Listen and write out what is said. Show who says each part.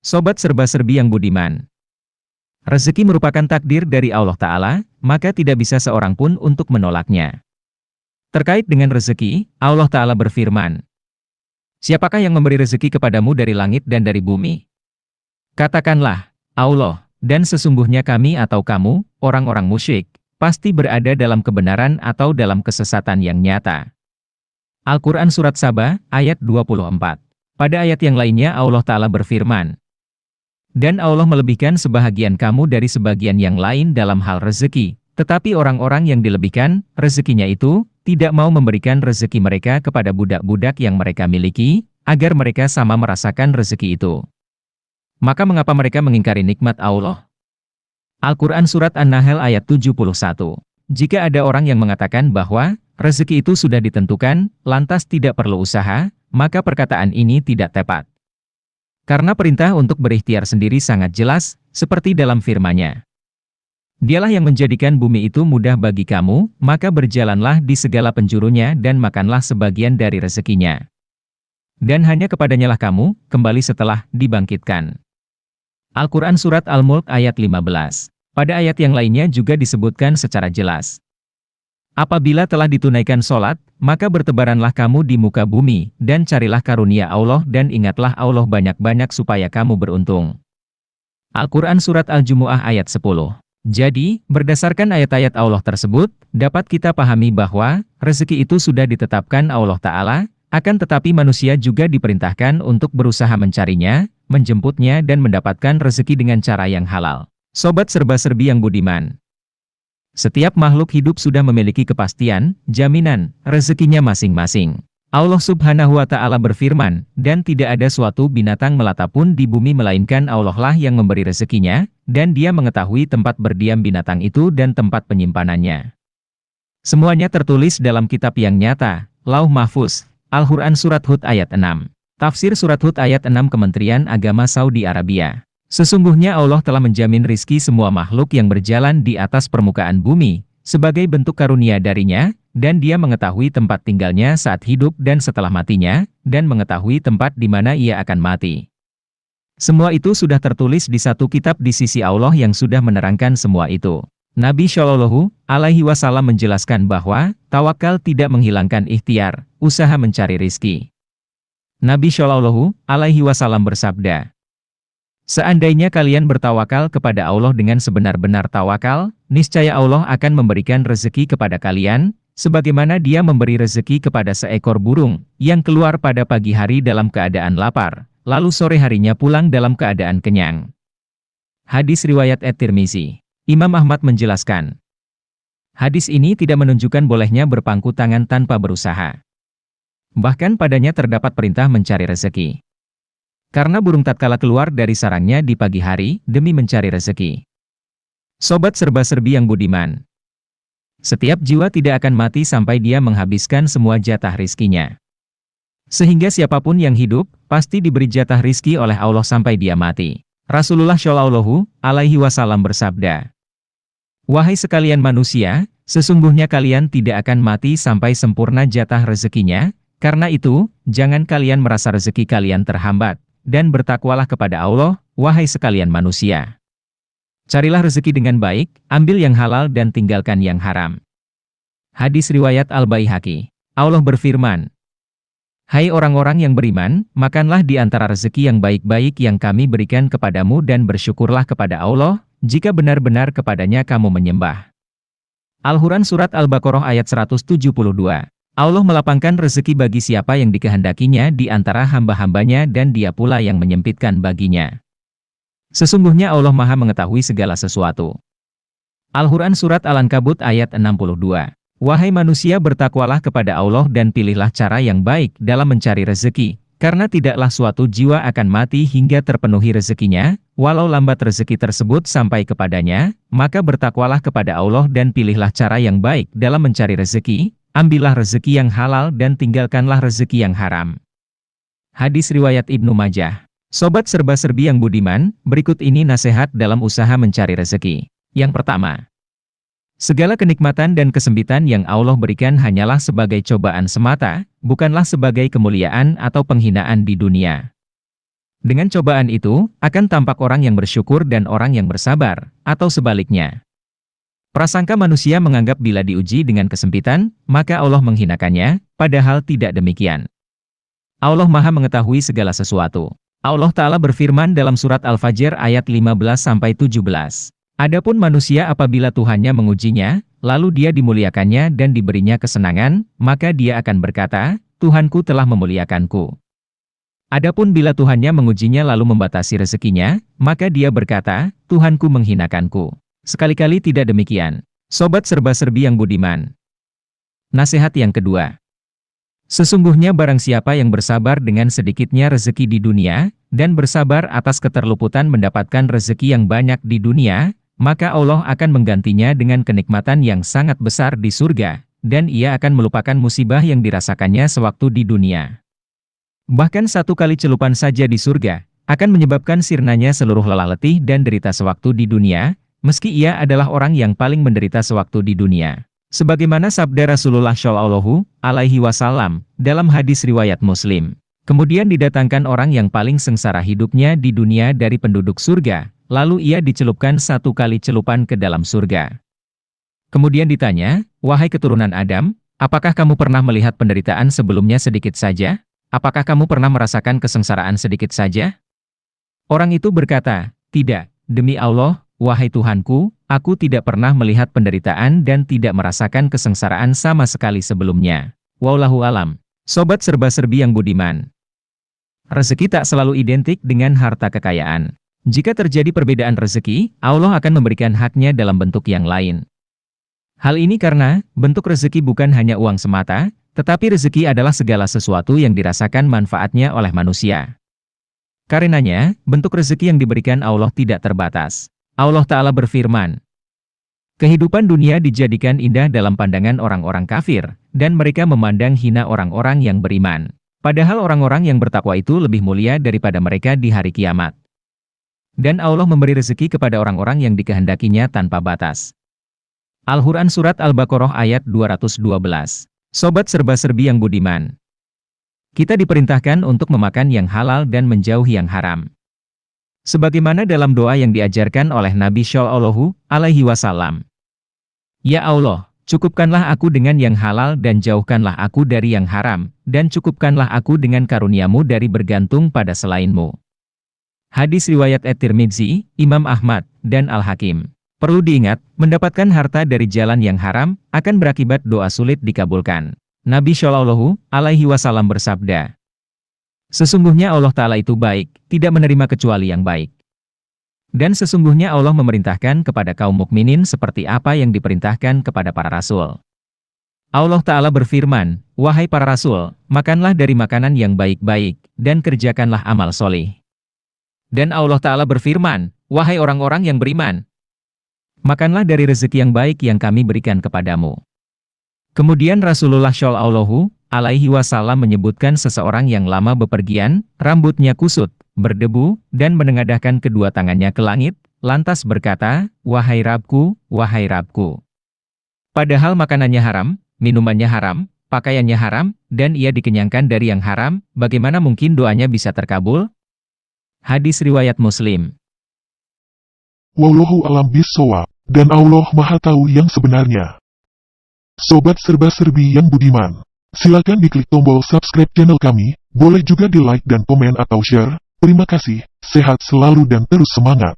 Speaker 1: Sobat serba-serbi yang budiman. Rezeki merupakan takdir dari Allah Ta'ala, maka tidak bisa seorang pun untuk menolaknya. Terkait dengan rezeki, Allah Ta'ala berfirman, "Siapakah yang memberi rezeki kepadamu dari langit dan dari bumi?" Katakanlah, Allah, dan sesungguhnya kami atau kamu, orang-orang musyrik, pasti berada dalam kebenaran atau dalam kesesatan yang nyata. Al-Quran Surat Saba, ayat 24. Pada ayat yang lainnya Allah Ta'ala berfirman, "Dan Allah melebihkan sebahagian kamu dari sebagian yang lain dalam hal rezeki, tetapi orang-orang yang dilebihkan rezekinya itu, tidak mau memberikan rezeki mereka kepada budak-budak yang mereka miliki, agar mereka sama merasakan rezeki itu. Maka mengapa mereka mengingkari nikmat Allah?" Al-Quran Surat An-Nahl ayat 71. Jika ada orang yang mengatakan bahwa rezeki itu sudah ditentukan, lantas tidak perlu usaha, maka perkataan ini tidak tepat. Karena perintah untuk berikhtiar sendiri sangat jelas, seperti dalam firman-Nya, "Dialah yang menjadikan bumi itu mudah bagi kamu, maka berjalanlah di segala penjurunya dan makanlah sebagian dari rezekinya. Dan hanya kepadanya lah kamu kembali setelah dibangkitkan." Al-Quran Surat Al-Mulk ayat 15. Pada ayat yang lainnya juga disebutkan secara jelas, "Apabila telah ditunaikan sholat, maka bertebaranlah kamu di muka bumi, dan carilah karunia Allah dan ingatlah Allah banyak-banyak supaya kamu beruntung." Al-Quran Surat Al-Jumu'ah ayat 10. Jadi, berdasarkan ayat-ayat Allah tersebut, dapat kita pahami bahwa rezeki itu sudah ditetapkan Allah Ta'ala, akan tetapi manusia juga diperintahkan untuk berusaha mencarinya, menjemputnya dan mendapatkan rezeki dengan cara yang halal. Sobat serba-serbi yang budiman. Setiap makhluk hidup sudah memiliki kepastian, jaminan, rezekinya masing-masing. Allah Subhanahu wa Ta'ala berfirman, "Dan tidak ada suatu binatang melata pun di bumi melainkan Allah lah yang memberi rezekinya, dan Dia mengetahui tempat berdiam binatang itu dan tempat penyimpanannya. Semuanya tertulis dalam kitab yang nyata, Lauh Mahfuz." Al-Quran Surat Hud ayat 6. Tafsir Surat Hud ayat 6 Kementerian Agama Saudi Arabia. Sesungguhnya Allah telah menjamin rizki semua makhluk yang berjalan di atas permukaan bumi, sebagai bentuk karunia darinya, dan Dia mengetahui tempat tinggalnya saat hidup dan setelah matinya, dan mengetahui tempat di mana ia akan mati. Semua itu sudah tertulis di satu kitab di sisi Allah yang sudah menerangkan semua itu. Nabi Shallallahu Alaihi Wasallam menjelaskan bahwa tawakal tidak menghilangkan ikhtiar, usaha mencari rizki. Nabi Shallallahu Alaihi Wasallam bersabda, "Seandainya kalian bertawakal kepada Allah dengan sebenar-benar tawakal, niscaya Allah akan memberikan rezeki kepada kalian, sebagaimana Dia memberi rezeki kepada seekor burung, yang keluar pada pagi hari dalam keadaan lapar, lalu sore harinya pulang dalam keadaan kenyang." Hadis riwayat At-Tirmizi. Imam Ahmad menjelaskan, hadis ini tidak menunjukkan bolehnya berpangku tangan tanpa berusaha. Bahkan padanya terdapat perintah mencari rezeki. Karena burung tatkala keluar dari sarangnya di pagi hari, demi mencari rezeki. Sobat serba-serbi yang budiman. Setiap jiwa tidak akan mati sampai dia menghabiskan semua jatah rizkinya. Sehingga siapapun yang hidup, pasti diberi jatah rizki oleh Allah sampai dia mati. Rasulullah Shallallahu Alaihi Wasallam bersabda, "Wahai sekalian manusia, sesungguhnya kalian tidak akan mati sampai sempurna jatah rezekinya, karena itu, jangan kalian merasa rezeki kalian terhambat, dan bertakwalah kepada Allah, wahai sekalian manusia. Carilah rezeki dengan baik, ambil yang halal dan tinggalkan yang haram." Hadis riwayat Al-Baihaqi. Allah berfirman, "Hai orang-orang yang beriman, makanlah di antara rezeki yang baik-baik yang kami berikan kepadamu dan bersyukurlah kepada Allah, jika benar-benar kepadanya kamu menyembah." Al-Quran Surat Al-Baqarah ayat 172. Allah melapangkan rezeki bagi siapa yang dikehendakinya di antara hamba-hambanya dan Dia pula yang menyempitkan baginya. Sesungguhnya Allah Maha mengetahui segala sesuatu. Al-Quran Surat Al-Ankabut ayat 62. Wahai manusia, bertakwalah kepada Allah dan pilihlah cara yang baik dalam mencari rezeki, karena tidaklah suatu jiwa akan mati hingga terpenuhi rezekinya, walau lambat rezeki tersebut sampai kepadanya, maka bertakwalah kepada Allah dan pilihlah cara yang baik dalam mencari rezeki, ambillah rezeki yang halal dan tinggalkanlah rezeki yang haram. Hadis riwayat Ibnu Majah. Sobat serba-serbi yang budiman, berikut ini nasihat dalam usaha mencari rezeki. Yang pertama, Segala kenikmatan dan kesempitan yang Allah berikan hanyalah sebagai cobaan semata, bukanlah sebagai kemuliaan atau penghinaan di dunia. Dengan cobaan itu, akan tampak orang yang bersyukur dan orang yang bersabar, atau sebaliknya. Prasangka manusia menganggap bila diuji dengan kesempitan, maka Allah menghinakannya, padahal tidak demikian. Allah Maha mengetahui segala sesuatu. Allah Ta'ala berfirman dalam surat Al-Fajr ayat 15-17. Adapun manusia apabila Tuhannya mengujinya, lalu dia dimuliakannya dan diberinya kesenangan, maka dia akan berkata, Tuhanku telah memuliakanku. Adapun bila Tuhannya mengujinya lalu membatasi rezekinya, maka dia berkata, Tuhanku menghinakanku. Sekali-kali tidak demikian. Sobat serba-serbi yang budiman. Nasihat yang kedua. Sesungguhnya barang siapa yang bersabar dengan sedikitnya rezeki di dunia, dan bersabar atas keterluputan mendapatkan rezeki yang banyak di dunia, maka Allah akan menggantinya dengan kenikmatan yang sangat besar di surga, dan ia akan melupakan musibah yang dirasakannya sewaktu di dunia. Bahkan satu kali celupan saja di surga, akan menyebabkan sirnanya seluruh lelah letih dan derita sewaktu di dunia, meski ia adalah orang yang paling menderita sewaktu di dunia. Sebagaimana sabda Rasulullah Shallallahu Alaihi Wasallam dalam hadis riwayat Muslim. Kemudian didatangkan orang yang paling sengsara hidupnya di dunia dari penduduk surga, lalu ia dicelupkan satu kali celupan ke dalam surga. Kemudian ditanya, wahai keturunan Adam, apakah kamu pernah melihat penderitaan sebelumnya sedikit saja? Apakah kamu pernah merasakan kesengsaraan sedikit saja? Orang itu berkata, tidak, demi Allah, wahai Tuhanku, aku tidak pernah melihat penderitaan dan tidak merasakan kesengsaraan sama sekali sebelumnya. Wallahu alam. Sobat serba-serbi yang budiman. Rezeki tak selalu identik dengan harta kekayaan. Jika terjadi perbedaan rezeki, Allah akan memberikan haknya dalam bentuk yang lain. Hal ini karena, bentuk rezeki bukan hanya uang semata, tetapi rezeki adalah segala sesuatu yang dirasakan manfaatnya oleh manusia. Karenanya, bentuk rezeki yang diberikan Allah tidak terbatas. Allah Ta'ala berfirman, kehidupan dunia dijadikan indah dalam pandangan orang-orang kafir, dan mereka memandang hina orang-orang yang beriman. Padahal orang-orang yang bertakwa itu lebih mulia daripada mereka di hari kiamat. Dan Allah memberi rezeki kepada orang-orang yang dikehendakinya tanpa batas. Al-Quran Surat Al-Baqarah ayat 212. Sobat serba-serbi yang budiman. Kita diperintahkan untuk memakan yang halal dan menjauhi yang haram. Sebagaimana dalam doa yang diajarkan oleh Nabi Shallallahu Alaihi Wasallam. Ya Allah, cukupkanlah aku dengan yang halal dan jauhkanlah aku dari yang haram, dan cukupkanlah aku dengan karuniamu dari bergantung pada selainmu. Hadis riwayat At-Tirmidzi, Imam Ahmad, dan Al-Hakim. Perlu diingat, mendapatkan harta dari jalan yang haram, akan berakibat doa sulit dikabulkan. Nabi Shallallahu Alaihi Wasallam bersabda, sesungguhnya Allah Ta'ala itu baik, tidak menerima kecuali yang baik. Dan sesungguhnya Allah memerintahkan kepada kaum mukminin seperti apa yang diperintahkan kepada para rasul. Allah Ta'ala berfirman, wahai para rasul, makanlah dari makanan yang baik-baik, dan kerjakanlah amal solih. Dan Allah Ta'ala berfirman, wahai orang-orang yang beriman, makanlah dari rezeki yang baik yang kami berikan kepadamu. Kemudian Rasulullah Shallallahu Alaihi Wasallam menyebutkan seseorang yang lama bepergian, rambutnya kusut, berdebu, dan menengadahkan kedua tangannya ke langit, lantas berkata, wahai Rabbku, wahai Rabbku. Padahal makanannya haram, minumannya haram, pakaiannya haram, dan ia dikenyangkan dari yang haram, bagaimana mungkin doanya bisa terkabul? Hadis riwayat Muslim.
Speaker 2: Wallahu a'lam bishawab, dan Allah Maha Tahu yang sebenarnya. Sobat serba-serbi yang budiman, silakan diklik tombol subscribe channel kami, boleh juga di like dan komen atau share. Terima kasih, sehat selalu dan terus semangat.